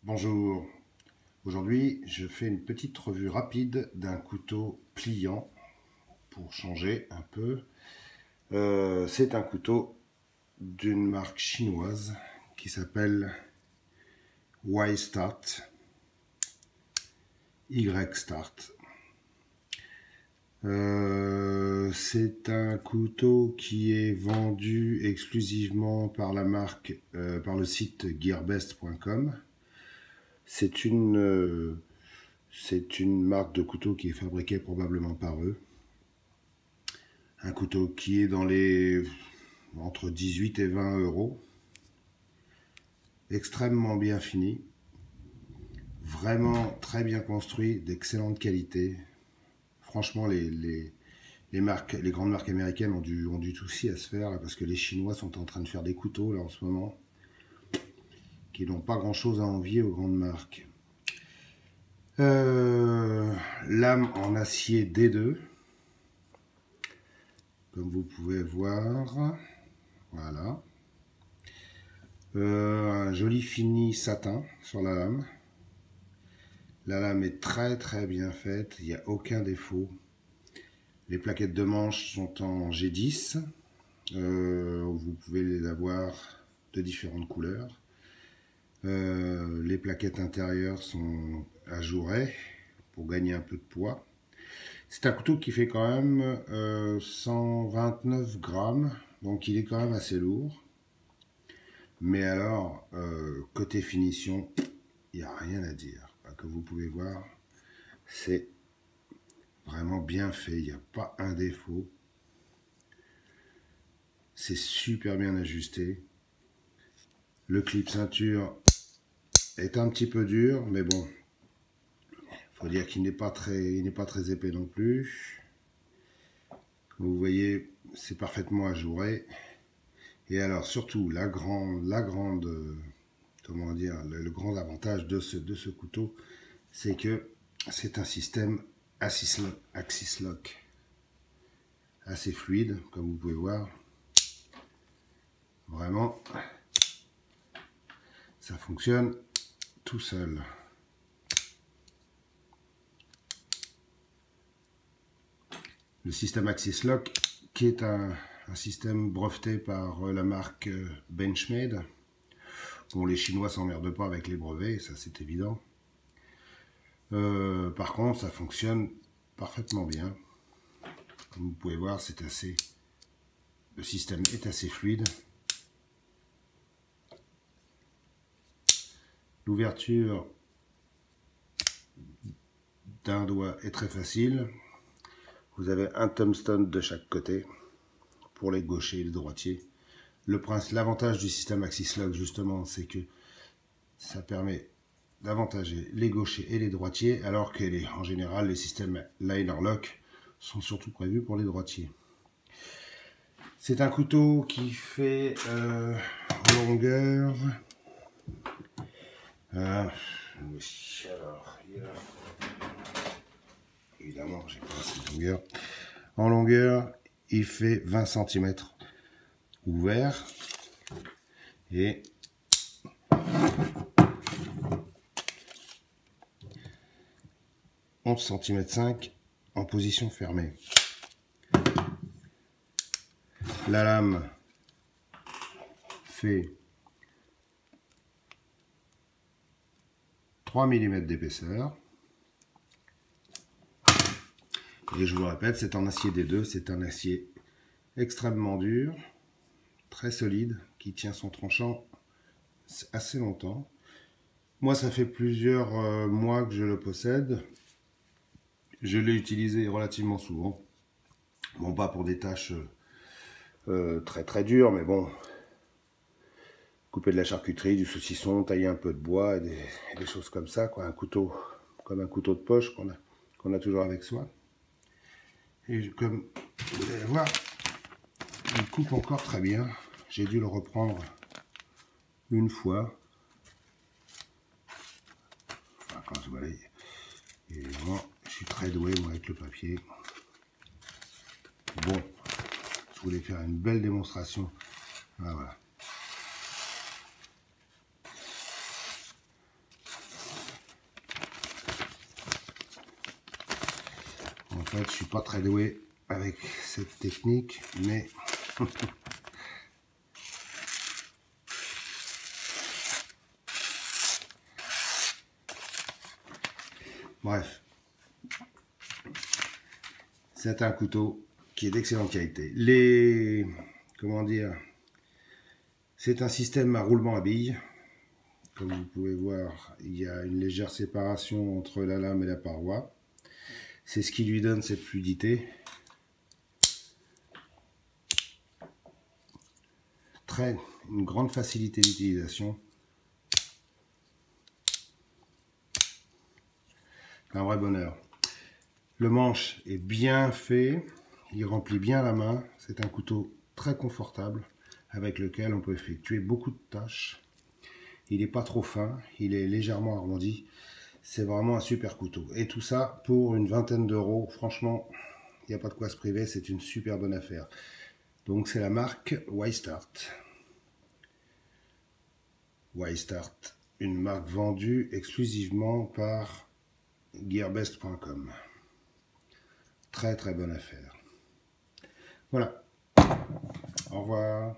Bonjour, aujourd'hui je fais une petite revue rapide d'un couteau pliant pour changer un peu. C'est un couteau d'une marque chinoise qui s'appelle Y-Start. Y-Start. C'est un couteau qui est vendu exclusivement par la marque, par le site gearbest.com. C'est une marque de couteau qui est fabriquée probablement par eux. Un couteau qui est dans les entre 18 et 20 euros. Extrêmement bien fini. Vraiment très bien construit, d'excellente qualité. Franchement, les grandes marques américaines ont du souci à se faire là, parce que les Chinois sont en train de faire des couteaux là en ce moment qui n'ont pas grand chose à envier aux grandes marques. Lame en acier D2, comme vous pouvez voir, voilà. Un joli fini satin sur la lame. La lame est très bien faite, il n'y a aucun défaut. Les plaquettes de manche sont en G10, vous pouvez les avoir de différentes couleurs. Les plaquettes intérieures sont ajourées pour gagner un peu de poids. C'est un couteau qui fait quand même 129 grammes, donc il est quand même assez lourd. Mais alors, côté finition, il n'y a rien à dire. Comme vous pouvez voir, c'est vraiment bien fait, il n'y a pas un défaut. C'est super bien ajusté. Le clip ceinture est un petit peu dur, mais bon, faut dire qu'il n'est pas très épais non plus. Comme vous voyez, c'est parfaitement ajouré. Et alors surtout comment dire, le grand avantage de ce couteau, c'est que c'est un système Axis Lock assez fluide, comme vous pouvez voir. Vraiment, ça fonctionne tout seul. Le système Axis Lock, qui est un système breveté par la marque Benchmade. Bon, les Chinois s'emmerdent pas avec les brevets, ça c'est évident. Par contre, ça fonctionne parfaitement bien. Comme vous pouvez voir, le système est assez fluide. L'ouverture d'un doigt est très facile. Vous avez un tombstone de chaque côté pour les gauchers et les droitiers. L'avantage du système Axis Lock, justement, c'est que ça permet d'avantager les gauchers et les droitiers, alors que en général, les systèmes Liner Lock sont surtout prévus pour les droitiers. C'est un couteau qui fait en longueur. Oui, alors, évidemment, j'ai pas assez de longueur. En longueur, il fait 20 cm ouvert et « 11,5 cm en position fermée. La lame fait 3 mm d'épaisseur. Et je vous le répète, c'est en acier D2, c'est un acier extrêmement dur, très solide, qui tient son tranchant assez longtemps. Moi, ça fait plusieurs mois que je le possède. Je l'ai utilisé relativement souvent. Bon, pas pour des tâches très dures, mais bon, couper de la charcuterie, du saucisson, tailler un peu de bois, et des choses comme ça, quoi. Un couteau, comme un couteau de poche qu'on a toujours avec soi. Et comme vous allez voir, il coupe encore très bien. J'ai dû le reprendre une fois. Enfin, quand je balaye. Évidemment, je suis très doué moi avec le papier. Bon, je voulais faire une belle démonstration. Ah, voilà. fait, je suis pas très doué avec cette technique, mais bref, c'est un couteau qui est d'excellente qualité. Comment dire, c'est un système à roulement à billes. Comme vous pouvez voir, il y a une légère séparation entre la lame et la paroi. C'est ce qui lui donne cette fluidité. Une grande facilité d'utilisation. Un vrai bonheur. Le manche est bien fait, il remplit bien la main. C'est un couteau très confortable avec lequel on peut effectuer beaucoup de tâches. Il n'est pas trop fin, il est légèrement arrondi. C'est vraiment un super couteau. Et tout ça pour une vingtaine d'euros. Franchement, il n'y a pas de quoi se priver, c'est une super bonne affaire. Donc c'est la marque Y-Start. Y-Start, une marque vendue exclusivement par gearbest.com. Très très bonne affaire. Voilà. Au revoir.